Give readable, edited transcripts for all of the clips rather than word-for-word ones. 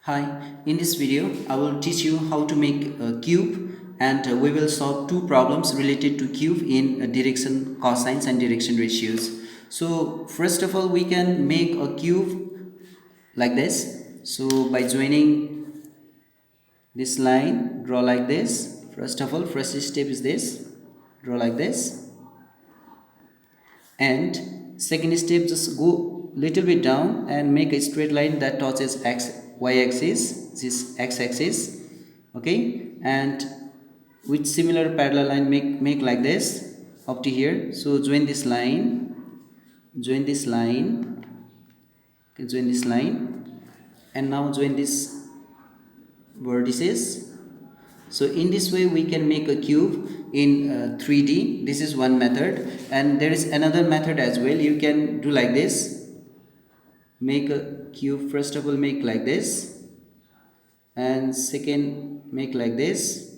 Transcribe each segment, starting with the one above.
Hi, in this video I will teach you how to make a cube and we will solve two problems related to cube in direction cosines and direction ratios. So first of all we can make a cube like this. So by joining this line, draw like this. First of all, first step is this, draw like this, and second step just go little bit down and make a straight line that touches y axis, this x axis, okay, and with similar parallel line make like this up to here. So join this line, join this line, okay, join this line, and now join this vertices. So in this way we can make a cube in 3D. This is one method, and there is another method as well. You can do like this, make a cube. First of all make like this, and second make like this,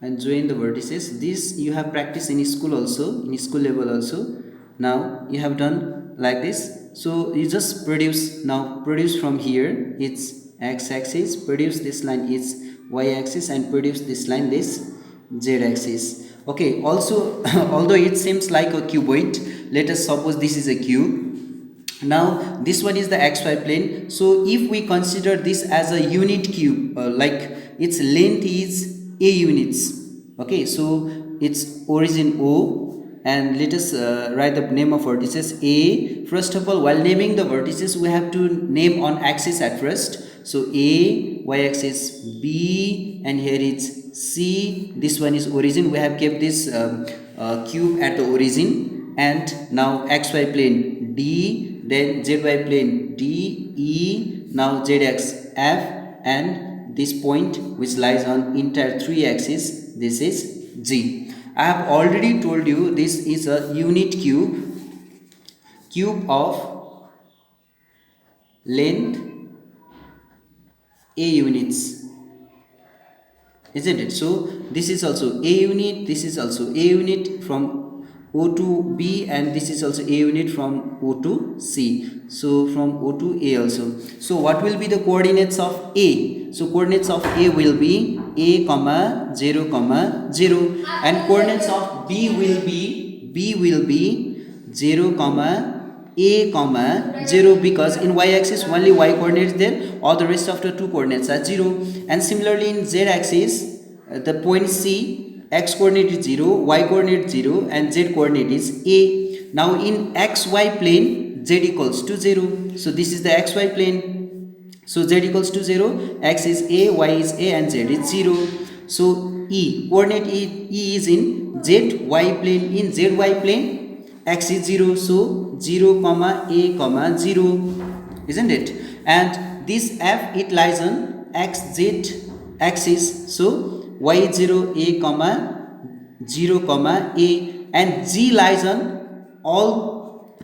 and join the vertices. This you have practiced in school also, in school level also. Now you have done like this. So you just produce, now produce from here it's x-axis, produce this line it's y-axis, and produce this line this z-axis. Okay, also although it seems like a cuboid, let us suppose this is a cube. Now this one is the xy plane. So if we consider this as a unit cube, like its length is a units, okay, so its origin O, and let us write the name of vertices A. First of all, while naming the vertices we have to name on axis at first. So A, y-axis B, and here it's C. This one is origin, we have kept this cube at the origin. And now xy plane D, then zy plane D, E, now zx F, and this point which lies on entire 3 axis, this is G. I have already told you this is a unit cube, cube of length A units, isn't it? So this is also A unit, this is also A unit from O to B, and this is also A unit from O to C. So from O to A also. So what will be the coordinates of A? So coordinates of A will be A comma 0 comma 0, and coordinates of B will be 0 comma A comma 0, because in y axis only y coordinates there, all the rest of the two coordinates are 0. And similarly in z axis, the point C, x coordinate is 0, y coordinate 0, and z coordinate is A. Now in xy plane z equals to 0. So this is the xy plane. So z equals to 0, x is A, y is A, and z is 0. So E, coordinate E is in zy plane. In zy plane x is 0, so 0 comma A comma 0, isn't it? And this F, it lies on xz axis, so y is 0, A comma 0 comma A, and G lies on all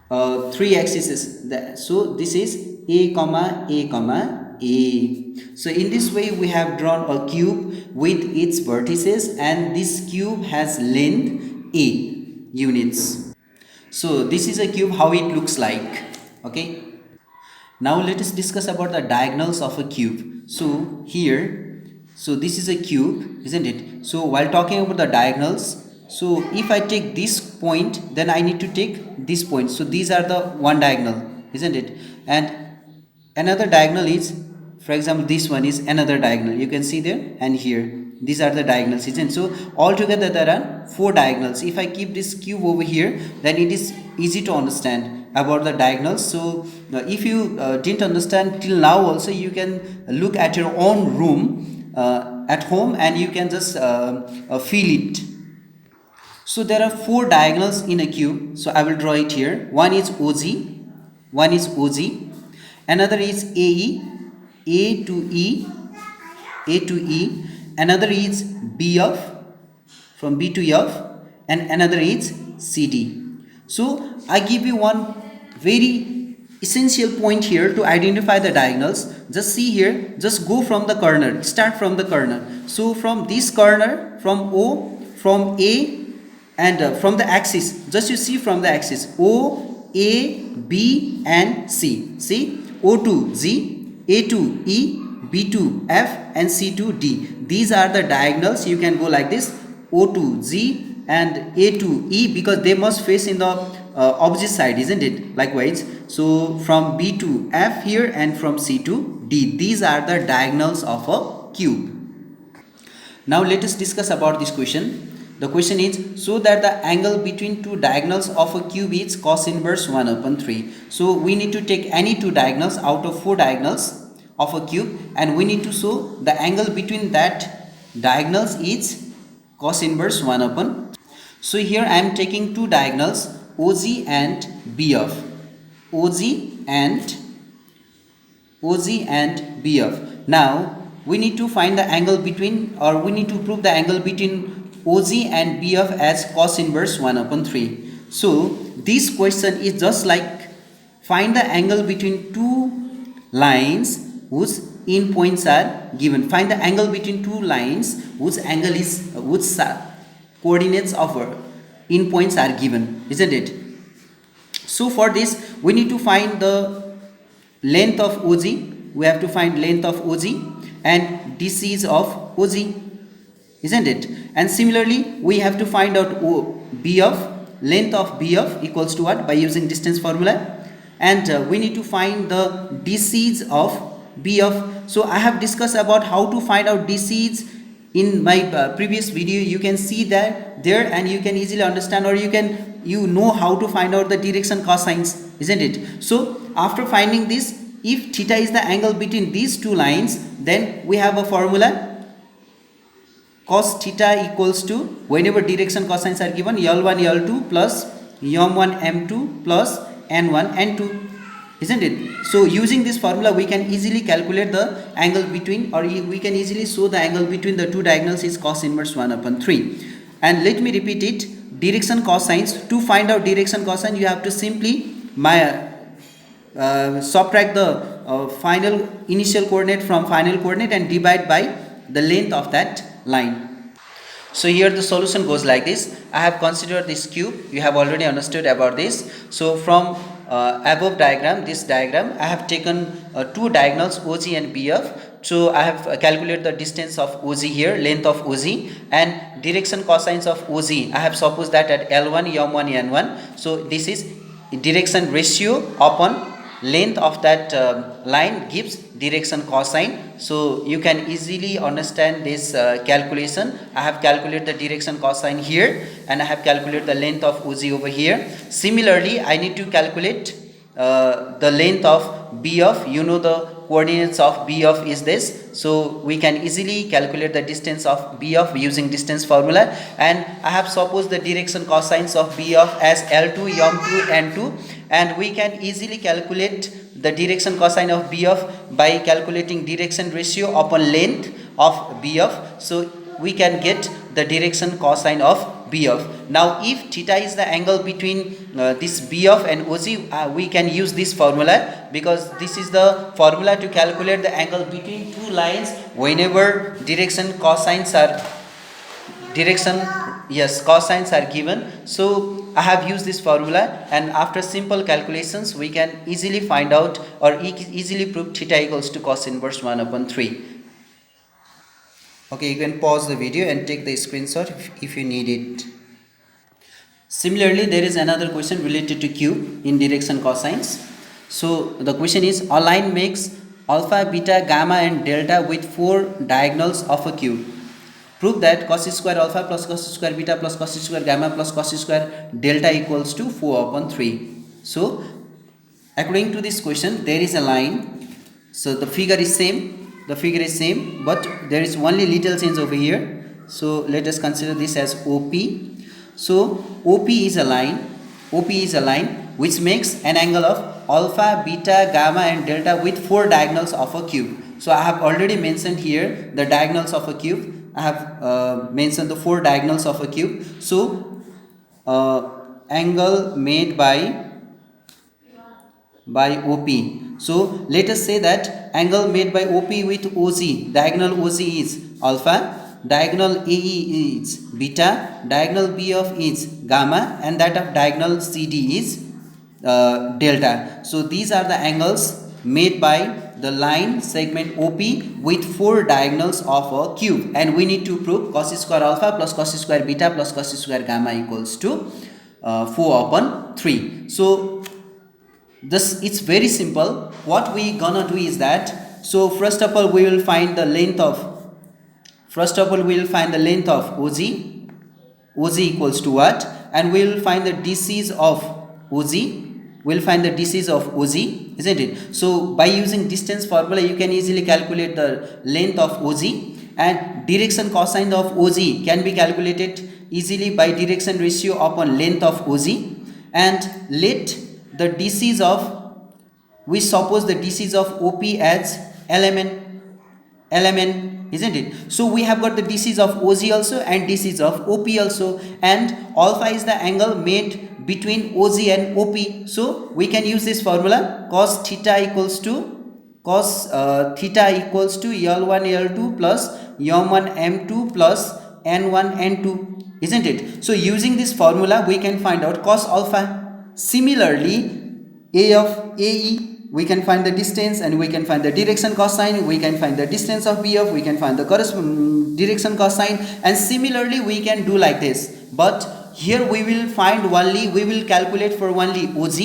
3 axes. So this is A comma A comma A. So in this way we have drawn a cube with its vertices, and this cube has length A units. So this is a cube, how it looks like. Okay, now let us discuss about the diagonals of a cube. So here, so this is a cube, isn't it? So while talking about the diagonals, so if I take this point, then I need to take this point. So these are the one diagonal, isn't it? And another diagonal is, for example, this one is another diagonal, you can see there, and here these are the diagonals, isn't it? So altogether there are 4 diagonals. If I keep this cube over here, then it is easy to understand about the diagonals. So if you didn't understand till now also, you can look at your own room at home, and you can just feel it. So there are 4 diagonals in a cube, so I will draw it here. One is OG, another is AE, A to E, A to E, another is BF, from B to F, and another is CD. So I give you one very essential point here to identify the diagonals. Just see here, just go from the corner, start from the corner. So from this corner, from O, from A, and from the axis, just you see from the axis O A, B and C. See, O to Z, A to E, B to F and C to D. These are the diagonals. You can go like this, O to Z and A to E, because they must face in the opposite side, isn't it? Likewise, so from B to F here and from C to D. These are the diagonals of a cube. Now let us discuss about this question. The question is, so that the angle between two diagonals of a cube is cos inverse 1 upon 3. So we need to take any two diagonals out of four diagonals of a cube, and we need to show the angle between that diagonals is cos inverse 1 upon. So here I am taking two diagonals, OG and BF. OG and BF. Now we need to find the angle between, or we need to prove the angle between OG and BF as cos inverse 1 upon 3. So this question is just like find the angle between two lines whose endpoints are given. Find the angle between two lines whose angle is coordinates of endpoints are given, isn't it? So for this we need to find the length of OG. We have to find length of OG and DCs of OG, isn't it? And similarly we have to find out BF, length of BF equals to what, by using distance formula, and we need to find the DCs of BF. So I have discussed about how to find out DCs in my previous video. You can see that there, and you can easily understand, or you know how to find out the direction cosines, isn't it? So after finding this, if theta is the angle between these two lines, then we have a formula, cos theta equals to, whenever direction cosines are given, L1 L2 plus M1 M2 plus N1 N2, isn't it? So using this formula we can easily calculate the angle between, or we can easily show the angle between the two diagonals is cos inverse 1 upon 3. And let me repeat it, direction cosines. To find out direction cosine, you have to simply subtract the final initial coordinate from final coordinate and divide by the length of that line. So here the solution goes like this. I have considered this cube. You have already understood about this. So from above diagram, this diagram, I have taken two diagonals OG and BF. So I have calculated the distance of OG here, length of OG, and direction cosines of OG. I have supposed that at L1 M1 N1. So this is direction ratio upon length of that line gives direction cosine. So you can easily understand this calculation. I have calculated the direction cosine here, and I have calculated the length of OG over here. Similarly, I need to calculate the length of BF. You know the coordinates of BF is this, so we can easily calculate the distance of BF using distance formula. And I have supposed the direction cosines of BF as L2 M2 N2, and we can easily calculate the direction cosine of BF by calculating direction ratio upon length of BF. So we can get the direction cosine of BF. Now if theta is the angle between this BF and OG, we can use this formula, because this is the formula to calculate the angle between two lines whenever cosines are given. So I have used this formula, and after simple calculations we can easily find out, or easily prove theta equals to cos inverse 1 upon 3. Okay, you can pause the video and take the screenshot if you need it. Similarly, there is another question related to cube in direction cosines. So the question is, a line makes alpha, beta, gamma and delta with four diagonals of a cube. Prove that cos square alpha plus cos square beta plus cos square gamma plus cos square delta equals to 4 upon 3. So according to this question, there is a line. So the figure is same, but there is only little change over here. So let us consider this as OP. So OP is a line which makes an angle of alpha, beta, gamma and delta with four diagonals of a cube. So I have already mentioned here the diagonals of a cube. I have mentioned the four diagonals of a cube. So angle made by OP. So let us say that angle made by OP with OG, diagonal OG is alpha, diagonal AE is beta, diagonal BF is gamma, and that of diagonal CD is delta. So these are the angles made by the line segment OP with 4 diagonals of a cube, and we need to prove cos square alpha plus cos square beta plus cos square gamma equals to 4 upon 3. So this, it's very simple. What we gonna do is that, so first of all we will find the length of OG. OG equals to what? And we will find the DCs of OG. We'll find the DCs of OG, isn't it? So by using distance formula, you can easily calculate the length of OG, and direction cosine of OG can be calculated easily by direction ratio upon length of OG. And let the DCs of, we suppose the DCs of OP as LMN, isn't it? So we have got the DCs of OG also and DCs of OP also, and alpha is the angle made between OG and OP. So we can use this formula, cos theta equals to L1 L2 plus M1 M2 plus N1 N2, isn't it? So using this formula we can find out cos alpha. Similarly, A of AE, we can find the distance and we can find the direction cosine, we can find the distance of BF, we can find the corresponding direction cosine, and similarly we can do like this. But here we will calculate for only OG,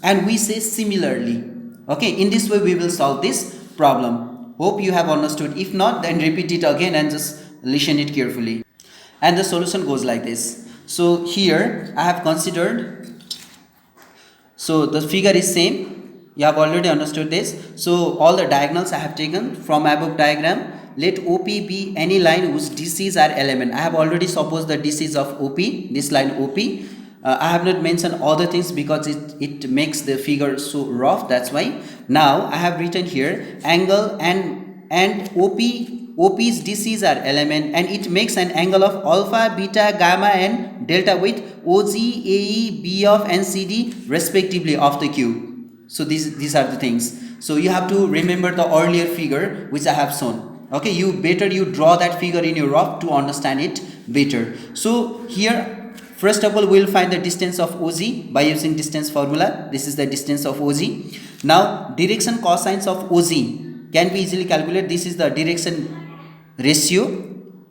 and we say similarly. Okay, in this way we will solve this problem. Hope you have understood. If not, then repeat it again and just listen it carefully. And the solution goes like this. So here I have considered, so the figure is same. You have already understood this. So all the diagonals I have taken from above diagram. Let OP be any line whose DCs are element. I have already supposed the DCs of OP, this line OP. I have not mentioned other things because it makes the figure so rough, that's why. Now I have written here angle and OP's DCs are element, and it makes an angle of alpha, beta, gamma and delta with OG, AE, BF and CD respectively of the cube. So these are the things. So you have to remember the earlier figure which I have shown. Okay, you draw that figure in your rough to understand it better. So here first of all we will find the distance of OG by using distance formula. This is the distance of OG. Now direction cosines of OG can be easily calculated. This is the direction ratio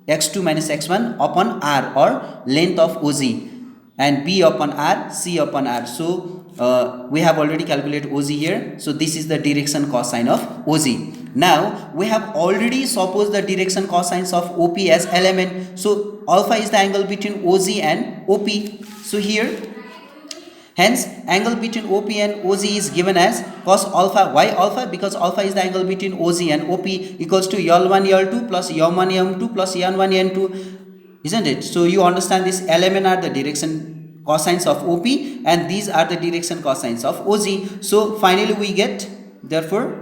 x2 minus x1 upon r, or length of OG, and B upon r, C upon r. So we have already calculated OG here. So this is the direction cosine of OG. Now we have already supposed the direction cosines of OP as element. So alpha is the angle between OG and OP. So here, hence angle between OP and OG is given as cos alpha. Why alpha? Because alpha is the angle between OG and OP equals to L1 L2 plus M1 M2 plus N1 N2, isn't it? So you understand this element are the direction cosines of OP and these are the direction cosines of OG. So finally we get, therefore,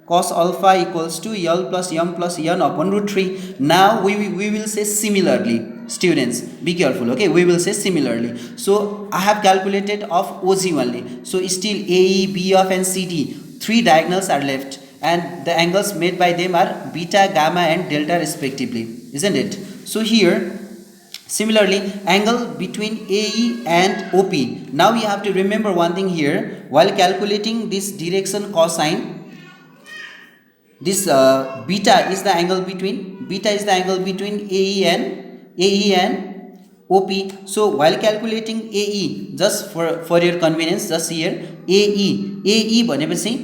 cos alpha equals to L plus M plus N upon root 3. Now we will say similarly. Students, be careful, okay? We will say similarly. So I have calculated of OG only. So still AE, BF and CD, 3 diagonals are left, and the angles made by them are beta, gamma and delta respectively, isn't it? So here similarly angle between AE and OP. Now you have to remember one thing here. While calculating this direction cosine, this beta is the angle between AE and OP. So while calculating AE, just for your convenience, just here AE भनेपछि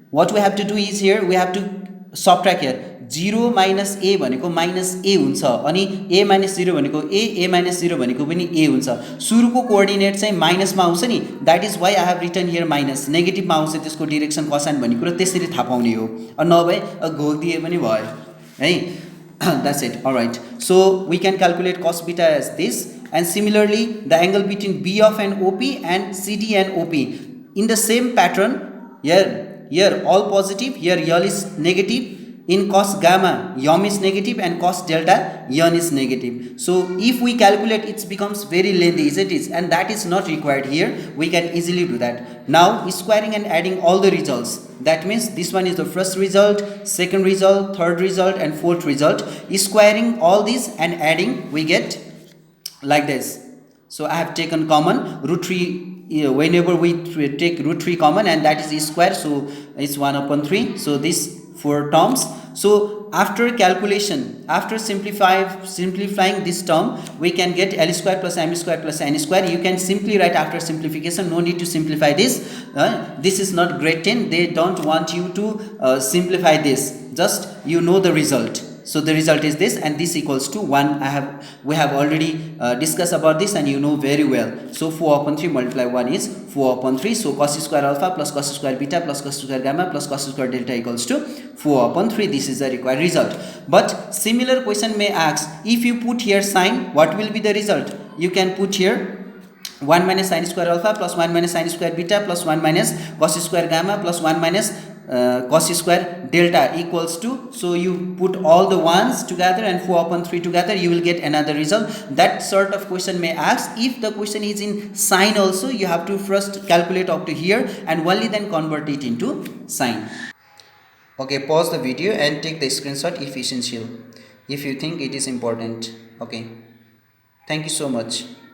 what we have to do is here we have to subtract here. 0 minus A भनेको minus A हुन्छ, अनि A minus 0 भनेको A minus 0 भनेको पनि A हुन्छ. सुरुको coordinate चाहिँ माइनसमा आउँछ नि, that is why I have written here minus. नेगेटिभमा आउँछ त्यसको डाइरेक्सन कोसाइन भन्ने कुरा त्यसरी थाहा पाउने हो, नभए घोक्दिए पनि भयो है. That's it. All right, so we can calculate cos beta as this, and similarly the angle between BF and OP and CD and OP in the same pattern. Here all positive, here L is negative. In cos gamma, M is negative, and cos delta, N is negative. So if we calculate, it becomes very lengthy, isn't it? And that is not required here. We can easily do that. Now squaring and adding all the results. That means this one is the first result, second result, third result and fourth result. Squaring all these and adding, we get like this. So I have taken common root 3 whenever we take root 3 common, and that is e square, so it's 1 upon 3. So this 4 terms. So after calculation, after simplifying this term, we can get L square plus M square plus N square. You can simply write after simplification, no need to simplify this. This is not grade 10, they don't want you to simplify this, just you know the result. So the result is this, and this equals to 1. We have already discussed about this, and you know very well. So 4 upon 3 multiply 1 is 4 upon 3. So cos square alpha plus cos square beta plus cos square gamma plus cos square delta equals to 4 upon 3. This is the required result. But similar question may ask, if you put here sine, what will be the result? You can put here 1 minus sin square alpha plus 1 minus sin square beta plus 1 minus cos square gamma plus 1 minus cos square delta equals to, so you put all the ones together and 4 upon 3 together, you will get another result. That sort of question may ask. If the question is in sine also, you have to first calculate up to here and only then convert it into sine. Okay, pause the video and take the screenshot if essential, if you think it is important. Okay, thank you so much.